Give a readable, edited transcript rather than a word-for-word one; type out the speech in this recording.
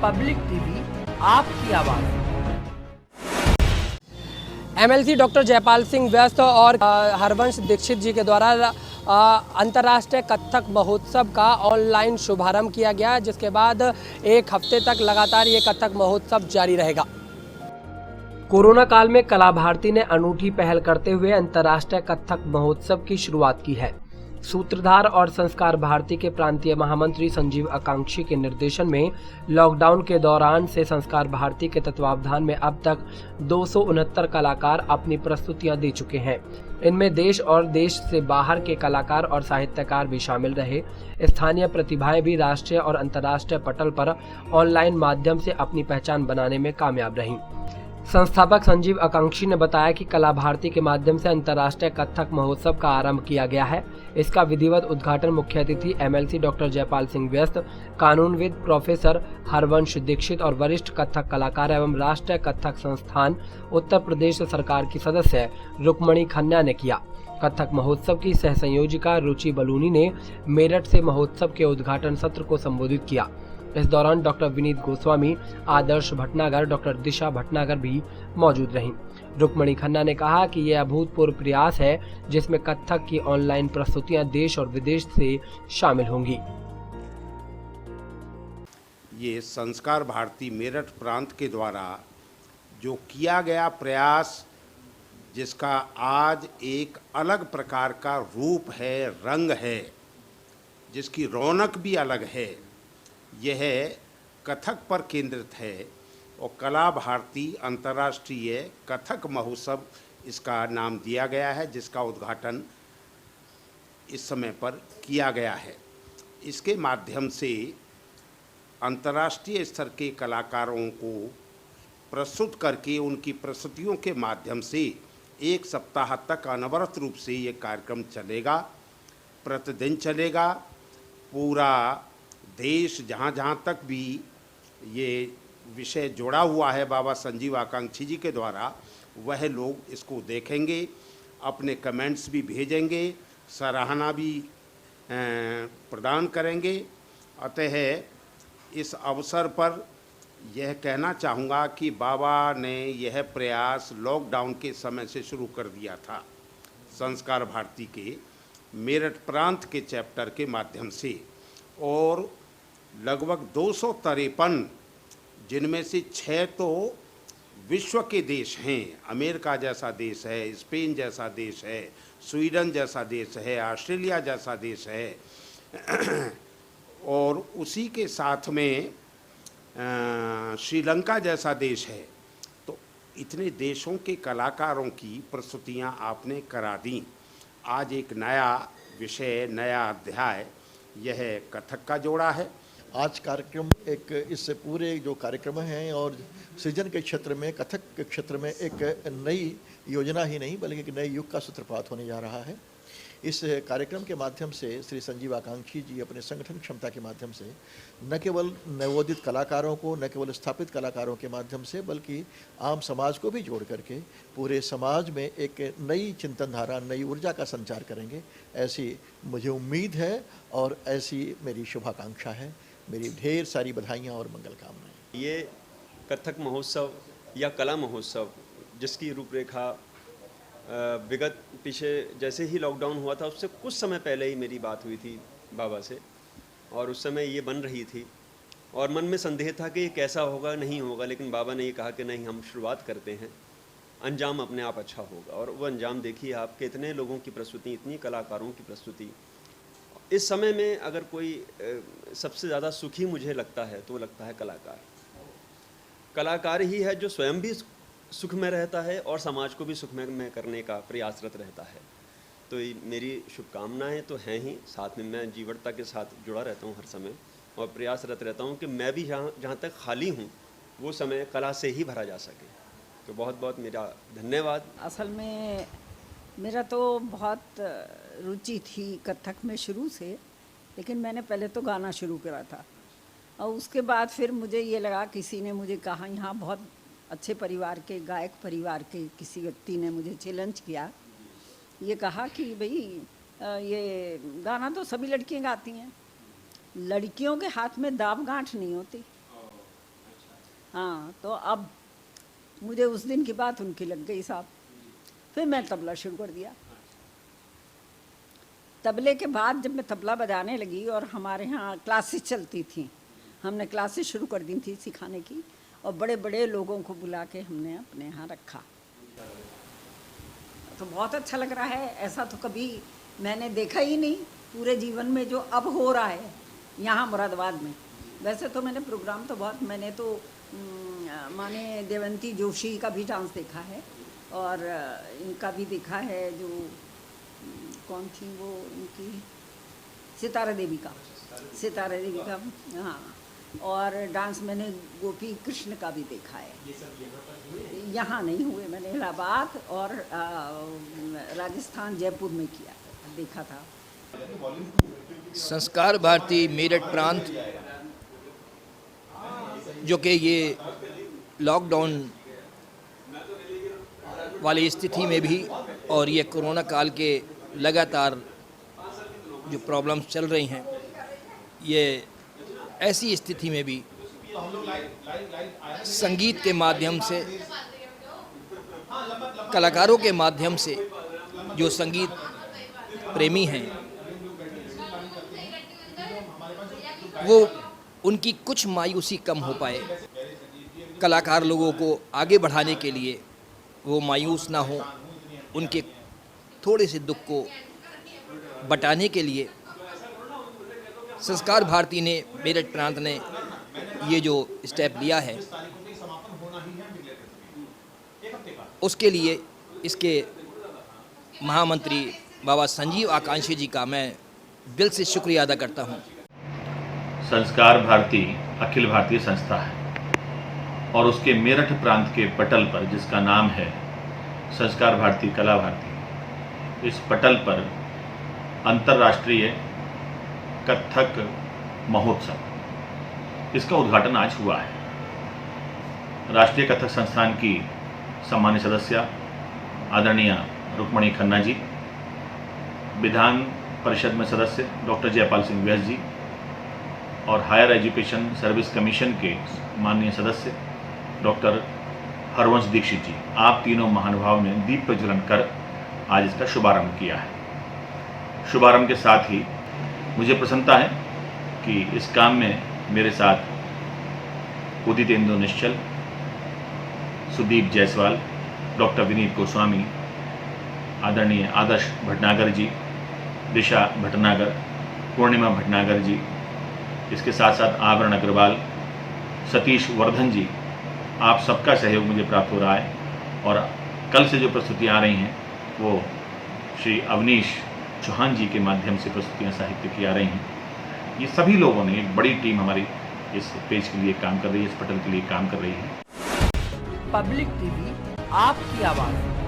Public TV, आपकी आवाज। MLC doctor Jaipal Singh व्यस्त और हरवंश दीक्षित जी के द्वारा अंतर्राष्ट्रीय कथक महोत्सव का ऑनलाइन शुभारंभ किया गया, जिसके बाद एक हफ्ते तक लगातार ये कथक महोत्सव जारी रहेगा। कोरोना काल में कला भारती ने अनूठी पहल करते हुए अंतर्राष्ट्रीय कथक महोत्सव की शुरुआत की है। सूत्रधार और संस्कार भारती के प्रांतीय महामंत्री संजीव आकांक्षी के निर्देशन में लॉकडाउन के दौरान से संस्कार भारती के तत्वावधान में अब तक 269 कलाकार अपनी प्रस्तुतियां दे चुके हैं। इनमें देश और देश से बाहर के कलाकार और साहित्यकार भी शामिल रहे। स्थानीय प्रतिभाएं भी राष्ट्रीय और अंतर्राष्ट्रीय पटल पर ऑनलाइन माध्यम से अपनी पहचान बनाने में कामयाब रहीं। संस्थापक संजीव आकांक्षी ने बताया कि कला भारती के माध्यम से अंतर्राष्ट्रीय कथक महोत्सव का आरंभ किया गया है। इसका विधिवत उद्घाटन मुख्य अतिथि एमएलसी डॉक्टर जयपाल सिंह व्यस्त, कानूनविद प्रोफेसर हरवंश दीक्षित और वरिष्ठ कथक कलाकार एवं राष्ट्रीय कथक संस्थान उत्तर प्रदेश सरकार की सदस्य रुक्मणी खन्ना ने किया। कथक महोत्सव की सह संयोजिका रुचि बलूनी ने मेरठ से महोत्सव के उद्घाटन सत्र को संबोधित किया। इस दौरान डॉक्टर विनीत गोस्वामी, आदर्श भटनागर, डॉक्टर दिशा भटनागर भी मौजूद रहीं। रुक्मणी खन्ना ने कहा कि यह अभूतपूर्व प्रयास है, जिसमें कथक की ऑनलाइन प्रस्तुतियां देश और विदेश से शामिल होंगी। ये संस्कार भारती मेरठ प्रांत के द्वारा जो किया गया प्रयास, जिसका आज एक अलग प्रकार का रूप है, रंग है, जिसकी रौनक भी अलग है, यह कथक पर केंद्रित है और कला भारती अंतर्राष्ट्रीय कथक महोत्सव इसका नाम दिया गया है, जिसका उद्घाटन इस समय पर किया गया है। इसके माध्यम से अंतर्राष्ट्रीय स्तर के कलाकारों को प्रस्तुत करके उनकी प्रस्तुतियों के माध्यम से एक सप्ताह तक अनवरत रूप से ये कार्यक्रम चलेगा, प्रतिदिन चलेगा। पूरा देश जहाँ जहाँ तक भी ये विषय जुड़ा हुआ है बाबा संजीव आकांक्षी जी के द्वारा, वह लोग इसको देखेंगे, अपने कमेंट्स भी भेजेंगे, सराहना भी प्रदान करेंगे। अतः इस अवसर पर यह कहना चाहूँगा कि बाबा ने यह प्रयास लॉकडाउन के समय से शुरू कर दिया था, संस्कार भारती के मेरठ प्रांत के चैप्टर के माध्यम से, और लगभग 253, जिनमें से 6 तो विश्व के देश हैं। अमेरिका जैसा देश है, स्पेन जैसा देश है, स्वीडन जैसा देश है, ऑस्ट्रेलिया जैसा देश है और उसी के साथ में श्रीलंका जैसा देश है। तो इतने देशों के कलाकारों की प्रस्तुतियां आपने करा दी। आज एक नया विषय, नया अध्याय यह कथक का जोड़ा है। आज कार्यक्रम एक इससे पूरे जो कार्यक्रम हैं और सृजन के क्षेत्र में, कथक के क्षेत्र में एक नई योजना ही नहीं बल्कि एक नए युग का सूत्रपात होने जा रहा है। इस कार्यक्रम के माध्यम से श्री संजीव आकांक्षी जी अपने संगठन क्षमता के माध्यम से न केवल नवोदित कलाकारों को, न केवल स्थापित कलाकारों के माध्यम से, बल्कि आम समाज को भी जोड़ करके पूरे समाज में एक नई चिंतन धारा, नई ऊर्जा का संचार करेंगे, ऐसी मुझे उम्मीद है और ऐसी मेरी शुभाकांक्षा है। मेरी ढेर सारी बधाइयाँ और मंगल कामनाएँ। ये कथक महोत्सव या कला महोत्सव, जिसकी रूपरेखा विगत पीछे जैसे ही लॉकडाउन हुआ था उससे कुछ समय पहले ही मेरी बात हुई थी बाबा से, और उस समय ये बन रही थी और मन में संदेह था कि ये कैसा होगा, नहीं होगा, लेकिन बाबा ने ये कहा कि नहीं, हम शुरुआत करते हैं, अंजाम अपने आप अच्छा होगा। और वो अंजाम देखिए आप, कितने लोगों की प्रस्तुति, इतनी कलाकारों की प्रस्तुति। इस समय में अगर कोई सबसे ज़्यादा सुखी मुझे लगता है तो वो लगता है कलाकार। कलाकार ही है जो स्वयं भी सुख में रहता है और समाज को भी सुख में करने का प्रयासरत रहता है। तो मेरी शुभकामनाएं तो हैं ही, साथ में मैं जीवटता के साथ जुड़ा रहता हूं हर समय और प्रयासरत रहता हूं कि मैं भी जहाँ तक खाली हूं वो समय कला से ही भरा जा सके। तो बहुत बहुत मेरा धन्यवाद। असल में मेरा तो बहुत रुचि थी कथक में शुरू से, लेकिन मैंने पहले तो गाना शुरू करा था और उसके बाद फिर मुझे ये लगा, किसी ने मुझे कहा, यहाँ बहुत अच्छे परिवार के, गायक परिवार के किसी व्यक्ति ने मुझे चैलेंज किया, ये कहा कि भाई ये गाना तो सभी लड़कियां गाती हैं, लड़कियों के हाथ में दाब गांठ नहीं होती। हाँ, तो अब मुझे उस दिन की बात उनकी लग गई साहब। फिर मैं तबला शुरू कर दिया। तबले के बाद जब मैं तबला बजाने लगी और हमारे यहाँ क्लासेस चलती थी, हमने क्लासेस शुरू कर दी थी सिखाने की, और बड़े बड़े लोगों को बुला के हमने अपने यहाँ रखा। तो बहुत अच्छा लग रहा है। ऐसा तो कभी मैंने देखा ही नहीं पूरे जीवन में जो अब हो रहा है यहाँ मुरादाबाद में। वैसे तो मैंने प्रोग्राम तो बहुत, मैंने तो माने देवंती जोशी का भी डांस देखा है, और इनका भी देखा है, जो कौन थी वो इनकी, सितारा देवी का, हाँ, और डांस मैंने गोपी कृष्ण का भी देखा है। यहाँ नहीं हुए, मैंने इलाहाबाद और राजस्थान जयपुर में किया, देखा था। संस्कार भारती मेरठ प्रांत, जो कि ये लॉकडाउन वाली स्थिति में भी और ये कोरोना काल के लगातार जो प्रॉब्लम्स चल रही हैं, ये ऐसी स्थिति में भी संगीत के माध्यम से, कलाकारों के माध्यम से जो संगीत प्रेमी हैं वो उनकी कुछ मायूसी कम हो पाए, कलाकार लोगों को आगे बढ़ाने के लिए वो मायूस ना हो, उनके थोड़े से दुख को बटाने के लिए संस्कार भारती ने, मेरठ प्रांत ने ये जो स्टेप लिया है, उसके लिए इसके महामंत्री बाबा संजीव आकांक्षी जी का मैं दिल से शुक्रिया अदा करता हूँ। संस्कार भारती अखिल भारतीय संस्था है और उसके मेरठ प्रांत के पटल पर, जिसका नाम है संस्कार भारती कला भारती, इस पटल पर अंतर्राष्ट्रीय कथक महोत्सव, इसका उद्घाटन आज हुआ है। राष्ट्रीय कथक संस्थान की सम्मान्य सदस्य आदरणीय रुक्मणी खन्ना जी, विधान परिषद में सदस्य डॉक्टर जयपाल सिंह व्यास जी और हायर एजुकेशन सर्विस कमीशन के माननीय सदस्य डॉक्टर हरवंश दीक्षित जी, आप तीनों महानुभाव ने दीप प्रज्वलन कर आज इसका शुभारंभ किया है। शुभारंभ के साथ ही मुझे प्रसन्नता है कि इस काम में मेरे साथ उदितेंदु निश्चल, सुदीप जायसवाल, डॉक्टर विनीत गोस्वामी, आदरणीय आदर्श भटनागर जी, दिशा भटनागर, पूर्णिमा भटनागर जी, इसके साथ साथ आवरण अग्रवाल, सतीश वर्धन जी, आप सबका सहयोग मुझे प्राप्त हो रहा है। और कल से जो प्रस्तुतियाँ आ रही हैं वो श्री अवनीश चौहान जी के माध्यम से प्रस्तुतियाँ साहित्य की आ रही हैं। ये सभी लोगों ने, एक बड़ी टीम हमारी इस पेज के लिए काम कर रही है, इस पटल के लिए काम कर रही है। पब्लिक टीवी, आपकी आवाज़।